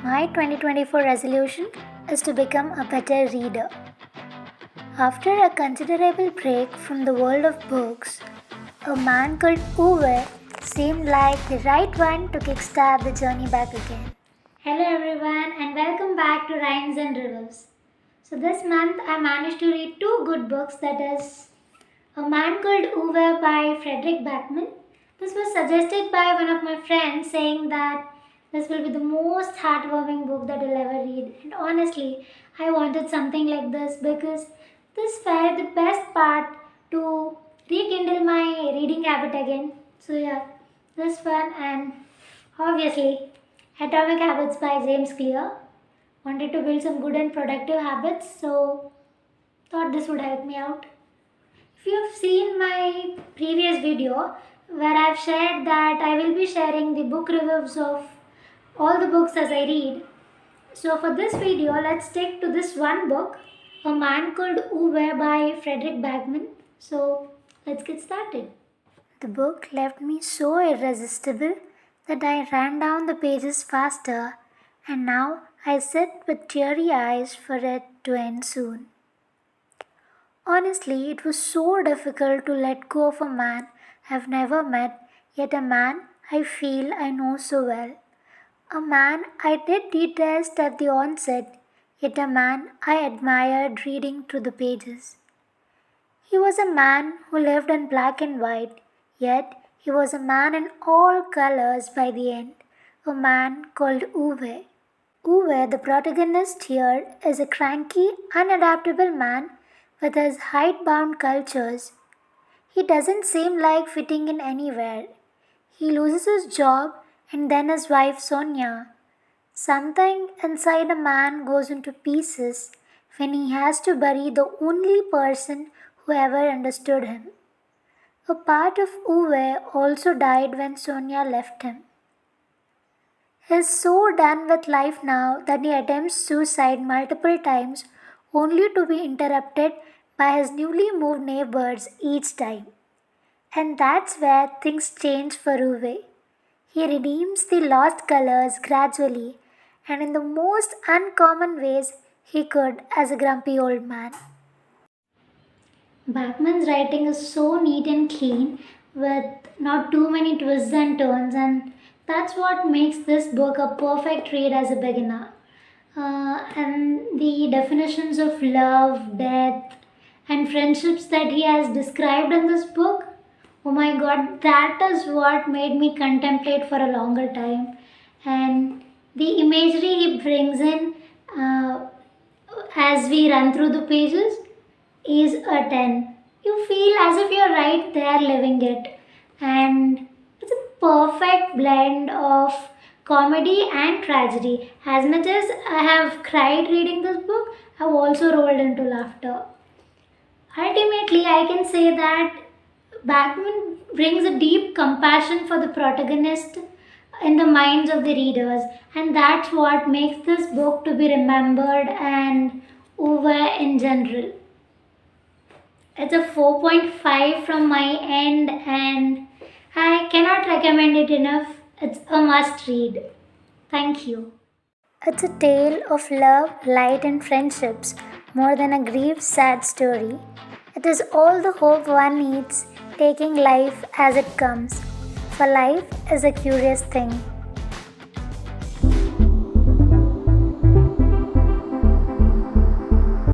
My 2024 resolution is to become a better reader. After a considerable break from the world of books, a Man Called Ove seemed like the right one to kickstart the journey back again. Hello everyone and welcome back to Rhymes and Reviews. So this month I managed to read two good books, that is A Man Called Ove by Fredrik Backman. This was suggested by one of my friends saying that this will be the most heartwarming book that you'll ever read, and honestly, I wanted something like this because this felt the best part to rekindle my reading habit again. So yeah, this one, and obviously Atomic Habits by James Clear. Wanted to build some good and productive habits, so thought this would help me out. If you've seen my previous video where I've shared that I will be sharing the book reviews of all the books as I read. So for this video, let's stick to this one book, A Man Called Ove by Fredrik Backman. So let's get started. The book left me so irresistible that I ran down the pages faster, and now I sit with teary eyes for it to end soon. Honestly, it was so difficult to let go of a man I've never met, yet a man I feel I know so well. A man I did detest at the onset, yet a man I admired reading through the pages. He was a man who lived in black and white, yet he was a man in all colors by the end, a man called Ove. Ove, the protagonist here, is a cranky, unadaptable man with his hidebound cultures. He doesn't seem like fitting in anywhere. He loses his job and then his wife Sonia. Something inside a man goes into pieces when he has to bury the only person who ever understood him. A part of Ove also died when Sonia left him. He is so done with life now that he attempts suicide multiple times only to be interrupted by his newly moved neighbors each time. And that's where things change for Ove. He redeems the lost colors gradually and in the most uncommon ways he could as a grumpy old man. Backman's writing is so neat and clean with not too many twists and turns, and that's what makes this book a perfect read as a beginner. And the definitions of love, death, and friendships that he has described in this book, oh my god, that is what made me contemplate for a longer time. And the imagery he brings in as we run through the pages is a 10. You feel as if you're right there living it. And it's a perfect blend of comedy and tragedy. As much as I have cried reading this book, I've also rolled into laughter. Ultimately, I can say that Backman brings a deep compassion for the protagonist in the minds of the readers, and that's what makes this book to be remembered and over in general. It's a 4.5 from my end, and I cannot recommend it enough. It's a must read. Thank you. It's a tale of love, light, and friendships more than a grief, sad story. It is all the hope one needs, taking life as it comes. For life is a curious thing.